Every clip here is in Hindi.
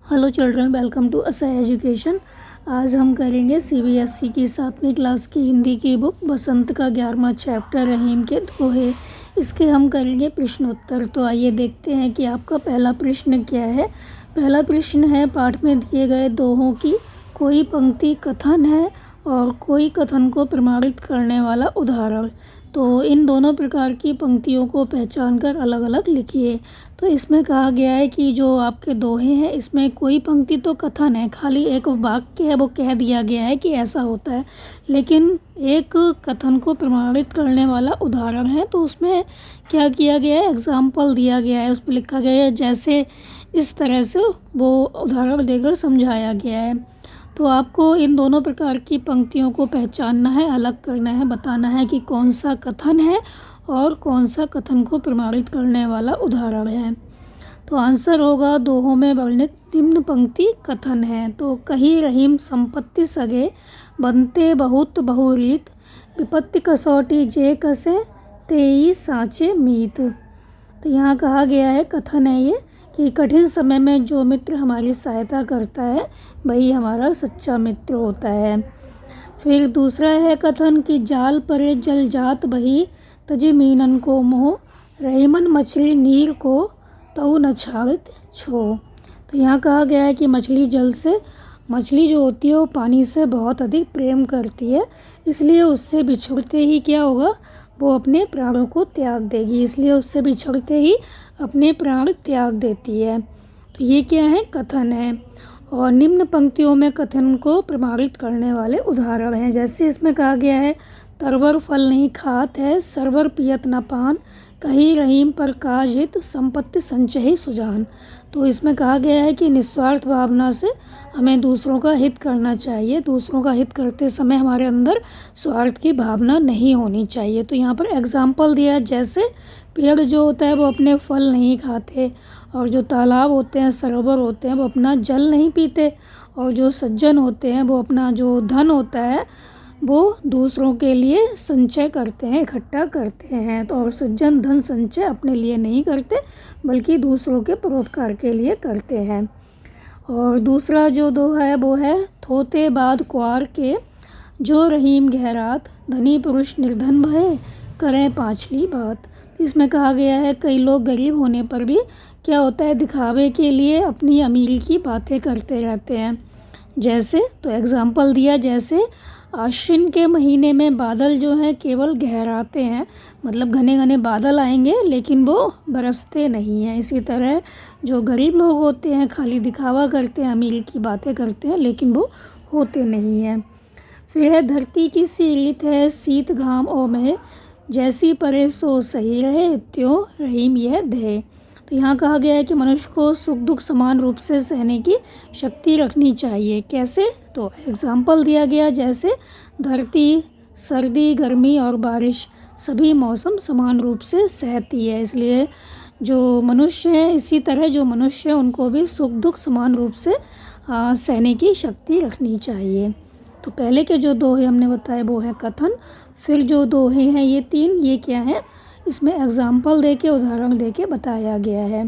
हेलो चिल्ड्रन, वेलकम टू असाई एजुकेशन। आज हम करेंगे सीबीएसई की 7वीं क्लास की हिंदी की बुक बसंत का 11वां चैप्टर रहीम के दोहे। इसके हम करेंगे प्रश्नोत्तर। तो आइए देखते हैं कि आपका पहला प्रश्न क्या है। पहला प्रश्न है, पाठ में दिए गए दोहों की कोई पंक्ति कथन है और कोई कथन को प्रमाणित करने वाला उदाहरण। तो इन दोनों प्रकार की पंक्तियों को पहचान कर अलग अलग लिखिए। तो इसमें कहा गया है कि जो आपके दोहे हैं इसमें कोई पंक्ति तो कथन है, खाली एक वाक्य है वो कह दिया गया है कि ऐसा होता है, लेकिन एक कथन को प्रमाणित करने वाला उदाहरण है। तो उसमें क्या किया गया है, एग्जाम्पल दिया गया है, उसमें लिखा गया है जैसे इस तरह से वो उदाहरण देकर समझाया गया है। तो आपको इन दोनों प्रकार की पंक्तियों को पहचानना है, अलग करना है, बताना है कि कौन सा कथन है और कौन सा कथन को प्रमाणित करने वाला उदाहरण है। तो आंसर होगा, दोहों में वर्णित निम्न पंक्ति कथन है। तो कही रहीम संपत्ति सगे, बनते बहुत बहुरीत, विपत्ति कसौटी जे कसे, तेई साँचे मीत। तो यहाँ कहा गया है, कथन है ये, कि कठिन समय में जो मित्र हमारी सहायता करता है वही हमारा सच्चा मित्र होता है। फिर दूसरा है कथन कि जाल परे जल जात बही, तजे मीनन को मोह, रहीमन मछली नीर को, तऊ न छाड़त छो। तो यहाँ कहा गया है कि मछली जो होती है वो पानी से बहुत अधिक प्रेम करती है, इसलिए उससे बिछुड़ते ही क्या होगा, वो अपने प्राणों को त्याग देगी, इसलिए उससे बिछुड़ते ही अपने प्राण त्याग देती है। तो ये क्या है, कथन है। और निम्न पंक्तियों में कथन को प्रमाणित करने वाले उदाहरण हैं। जैसे इसमें कहा गया है, तरवर फल नहीं खात है, सरवर पियत न पान, कही रहीम पर काज हित, संपत्ति संचय सुजान। तो इसमें कहा गया है कि निस्वार्थ भावना से हमें दूसरों का हित करना चाहिए। दूसरों का हित करते समय हमारे अंदर स्वार्थ की भावना नहीं होनी चाहिए। तो यहाँ पर एग्जाम्पल दिया है, जैसे पेड़ जो होता है वो अपने फल नहीं खाते, और जो तालाब होते हैं, सरोवर होते हैं, वो अपना जल नहीं पीते, और जो सज्जन होते हैं वो अपना जो धन होता है वो दूसरों के लिए संचय करते हैं, इकट्ठा करते हैं। तो और सज्जन धन संचय अपने लिए नहीं करते बल्कि दूसरों के परोपकार के लिए करते हैं। और दूसरा जो दोहा है वो है, थोते बाद कुआर के, जो रहीम गहरात, धनी पुरुष निर्धन भये, करें पांचली बात। इसमें कहा गया है, कई लोग गरीब होने पर भी क्या होता है, दिखावे के लिए अपनी अमीरी की बातें करते रहते हैं। जैसे, तो एग्जाम्पल दिया, जैसे आश्विन के महीने में बादल जो हैं केवल गहराते हैं, मतलब घने घने बादल आएंगे लेकिन वो बरसते नहीं हैं। इसी तरह जो गरीब लोग होते हैं खाली दिखावा करते हैं, अमीरी की बातें करते हैं, लेकिन वो होते नहीं हैं। फिर है, धरती की सी रीत है, शीत घाम और मह, जैसी परे सो सही रहे, त्यों रहीम यह दहे। तो यहाँ कहा गया है कि मनुष्य को सुख दुख समान रूप से सहने की शक्ति रखनी चाहिए। कैसे, तो एग्जाम्पल दिया गया, जैसे धरती सर्दी गर्मी और बारिश सभी मौसम समान रूप से सहती है, इसलिए जो मनुष्य हैं, इसी तरह जो मनुष्य हैं उनको भी सुख दुख समान रूप से सहने की शक्ति रखनी चाहिए। तो पहले के जो दोहे हमने बताए वो हैं कथन। फिर जो दोहे हैं ये 3, ये क्या हैं, इसमें एग्जाम्पल देके, उदाहरण देके बताया गया है।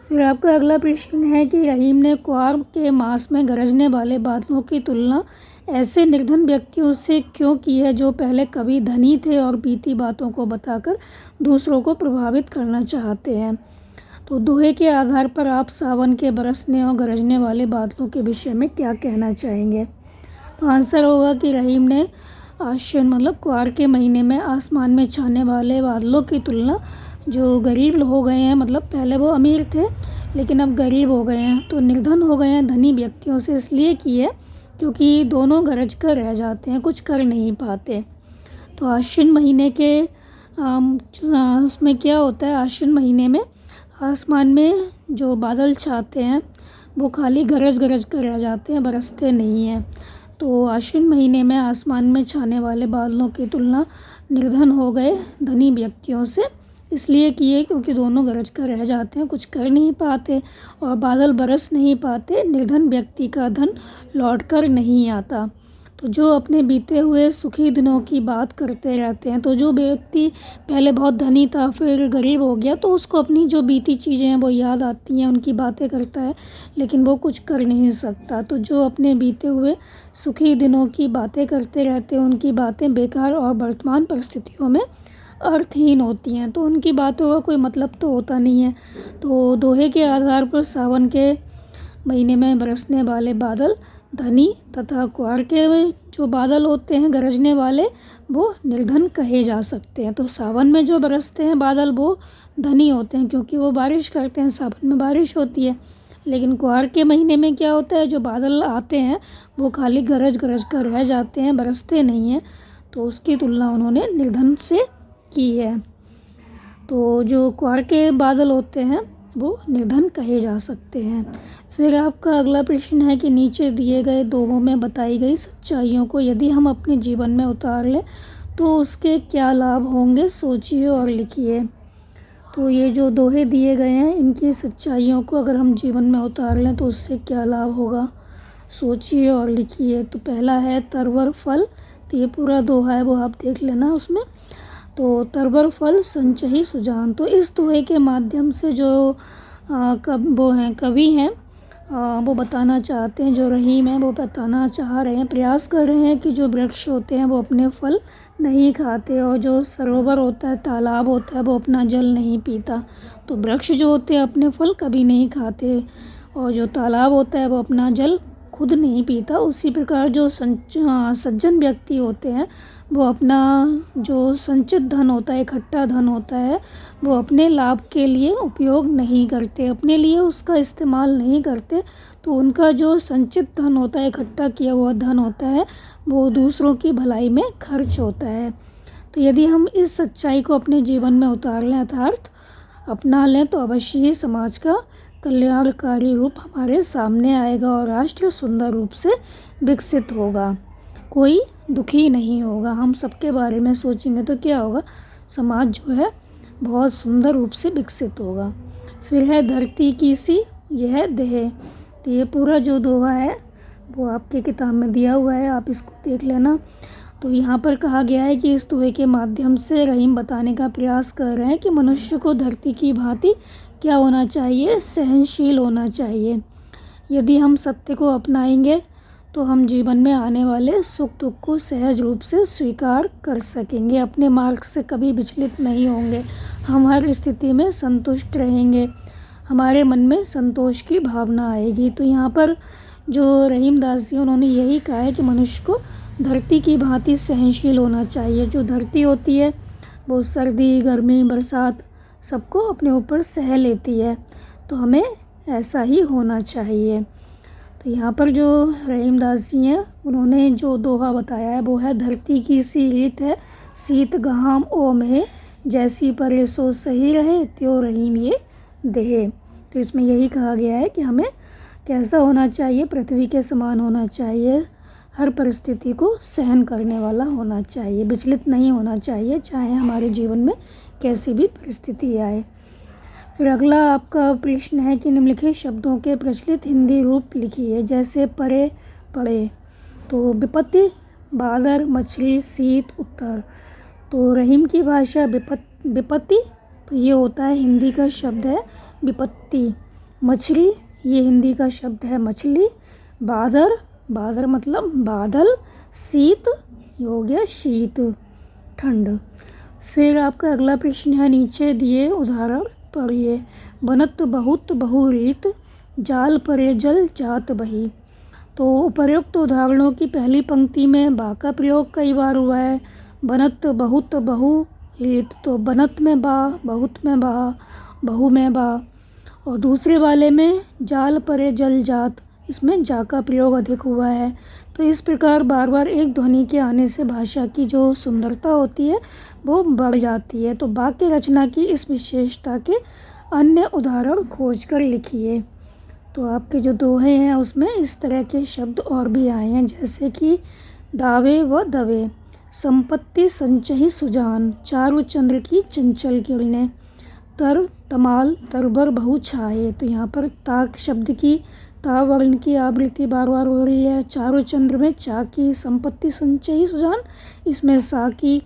फिर आपका अगला प्रश्न है कि रहीम ने कुआर के मास में गरजने वाले बादलों की तुलना ऐसे निर्धन व्यक्तियों से क्यों की है जो पहले कभी धनी थे और बीती बातों को बताकर दूसरों को प्रभावित करना चाहते हैं। तो दोहे के आधार पर आप सावन के बरसने और गरजने वाले बादलों के विषय में क्या कहना चाहेंगे। तो आंसर होगा कि रहीम ने आश्विन मतलब कुआर के महीने में आसमान में छाने वाले बादलों की तुलना जो गरीब हो गए हैं, मतलब पहले वो अमीर थे लेकिन अब गरीब हो गए हैं, तो निर्धन हो गए हैं धनी व्यक्तियों से, इसलिए की है क्योंकि दोनों गरज कर रह जाते हैं, कुछ कर नहीं पाते। तो आश्विन महीने के उसमें क्या होता है, आश्विन महीने में आसमान में जो बादल छाते हैं वो खाली गरज गरज कर रह जाते हैं, बरसते नहीं हैं। तो आश्विन महीने में आसमान में छाने वाले बादलों की तुलना निर्धन हो गए धनी व्यक्तियों से इसलिए किए क्योंकि दोनों गरज कर रह जाते हैं, कुछ कर नहीं पाते और बादल बरस नहीं पाते, निर्धन व्यक्ति का धन लौट कर नहीं आता। तो जो अपने बीते हुए सुखी दिनों की बात करते रहते हैं, तो जो व्यक्ति पहले बहुत धनी था फिर गरीब हो गया, तो उसको अपनी जो बीती चीज़ें हैं वो याद आती हैं, उनकी बातें करता है, लेकिन वो कुछ कर नहीं सकता। तो जो अपने बीते हुए सुखी दिनों की बातें करते रहते हैं, उनकी बातें बेकार और वर्तमान परिस्थितियों में अर्थहीन होती हैं, तो उनकी बातों का कोई मतलब तो होता नहीं है। तो दोहे के आधार पर सावन के महीने में बरसने वाले बादल धनी तथा कुआर के जो बादल होते हैं गरजने वाले, वो निर्धन कहे जा सकते हैं। तो सावन में जो बरसते हैं बादल वो धनी होते हैं, क्योंकि वो बारिश करते हैं, सावन में बारिश होती है। लेकिन कुआर के महीने में क्या होता है, जो बादल आते हैं वो खाली गरज गरज कर रह जाते हैं, बरसते नहीं हैं। तो उसकी तुलना उन्होंने निर्धन से की है। तो जो कुआर के बादल होते हैं वो निर्धन कहे जा सकते हैं। फिर आपका अगला प्रश्न है कि नीचे दिए गए दोहों में बताई गई सच्चाइयों को यदि हम अपने जीवन में उतार लें तो उसके क्या लाभ होंगे, सोचिए और लिखिए। तो ये जो दोहे दिए गए हैं इनकी सच्चाइयों को अगर हम जीवन में उतार लें तो उससे क्या लाभ होगा, सोचिए और लिखिए। तो पहला है तरवर फल, तो ये पूरा दोहा है वो आप देख लेना उसमें। तो तरवर फल संचही सुजान, तो इस दोहे के माध्यम से जो कवि हैं वो बताना चाहते हैं, जो रहीम है वो बताना चाह रहे हैं, प्रयास कर रहे हैं कि जो वृक्ष होते हैं वो अपने फल नहीं खाते, और जो सरोवर होता है, तालाब होता है, वो अपना जल नहीं पीता। तो वृक्ष जो होते हैं अपने फल कभी नहीं खाते, और जो तालाब होता है वो अपना जल खुद नहीं पीता। उसी प्रकार जो सज्जन व्यक्ति होते हैं वो अपना जो संचित धन होता है, इकट्ठा धन होता है, वो अपने लाभ के लिए उपयोग नहीं करते, अपने लिए उसका इस्तेमाल नहीं करते। तो उनका जो संचित धन होता है, इकट्ठा किया हुआ धन होता है, वो दूसरों की भलाई में खर्च होता है। तो यदि हम इस सच्चाई को अपने जीवन में उतार लें, अर्थात अपना लें, तो अवश्य ही समाज का कल्याणकारी रूप हमारे सामने आएगा और राष्ट्र सुंदर रूप से विकसित होगा, कोई दुखी नहीं होगा। हम सबके बारे में सोचेंगे तो क्या होगा, समाज जो है बहुत सुंदर रूप से विकसित होगा। फिर है धरती की सी यह देह, तो ये पूरा जो दोहा है वो आपके किताब में दिया हुआ है, आप इसको देख लेना। तो यहाँ पर कहा गया है कि इस दोहे के माध्यम से रहीम बताने का प्रयास कर रहे हैं कि मनुष्य को धरती की भांति क्या होना चाहिए, सहनशील होना चाहिए। यदि हम सत्य को अपनाएंगे तो हम जीवन में आने वाले सुख दुख को सहज रूप से स्वीकार कर सकेंगे, अपने मार्ग से कभी विचलित नहीं होंगे, हम हर स्थिति में संतुष्ट रहेंगे, हमारे मन में संतोष की भावना आएगी। तो यहाँ पर जो रहीम दास जी उन्होंने यही कहा है कि मनुष्य को धरती की भांति सहनशील होना चाहिए। जो धरती होती है वो सर्दी गर्मी बरसात सबको अपने ऊपर सह लेती है, तो हमें ऐसा ही होना चाहिए। तो यहाँ पर जो रहीम दास जी हैं उन्होंने जो दोहा बताया है वो है धरती की सी रीत है, शीत गहाम ओम है, जैसी परे सो सही रहे, त्यों रहीम ये देह। तो इसमें यही कहा गया है कि हमें कैसा होना चाहिए, पृथ्वी के समान होना चाहिए, हर परिस्थिति को सहन करने वाला होना चाहिए, विचलित नहीं होना चाहिए, चाहे हमारे जीवन में कैसी भी परिस्थिति आए। फिर अगला आपका प्रश्न है कि निम्नलिखित शब्दों के प्रचलित हिंदी रूप लिखिए, जैसे परे पड़े। तो विपत्ति, बादर, मछली, शीत, उत्तर। तो रहीम की भाषा विपत्ति, तो ये होता है हिंदी का शब्द है विपत्ति। मछली, ये हिंदी का शब्द है मछली। बादर, बादर मतलब बादल। शीत, ये हो गया शीत, ठंड। फिर आपका अगला प्रश्न है नीचे दिए उदाहरण पढ़िए। बनत बहुत बहुरीत, जाल परे जल जात बही। तो उपर्युक्त उदाहरणों की पहली पंक्ति में बा का प्रयोग कई बार हुआ है। बनत बहुत बहुरीत, तो बनत में बा, बहुत में बा, बहु में बा। और दूसरे वाले में जाल परे जल जात, इसमें जा का प्रयोग अधिक हुआ है। तो इस प्रकार बार बार एक ध्वनि के आने से भाषा की जो सुंदरता होती है वो बढ़ जाती है। तो वाक्य रचना की इस विशेषता के अन्य उदाहरण खोजकर लिखिए। तो आपके जो दोहे हैं उसमें इस तरह के शब्द और भी आए हैं, जैसे कि दावे व दवे, संपत्ति संचही सुजान, चारु चंद्र की चंचल किरणें, तर तमाल तरबर बहु छाए। तो यहाँ पर ताक शब्द की ता वर्ण की आवृत्ति बार बार हो रही है। चारों चंद्र में चा की संपत्ति संचयी सुजान, इसमें सा की।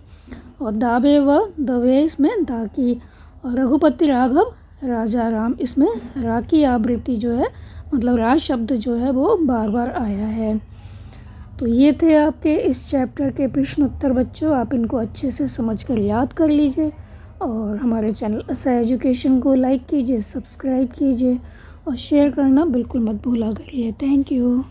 और दावे व दवे, इसमें दा की। और रघुपति राघव राजा राम, इसमें रा की आवृत्ति जो है, मतलब रा शब्द जो है वो बार बार आया है। तो ये थे आपके इस चैप्टर के प्रश्न उत्तर बच्चों। आप इनको अच्छे से समझ कर याद कर लीजिए और हमारे चैनल असा एजुकेशन को लाइक कीजिए, सब्सक्राइब कीजिए और शेयर करना बिल्कुल मत भूला करिए। Thank you.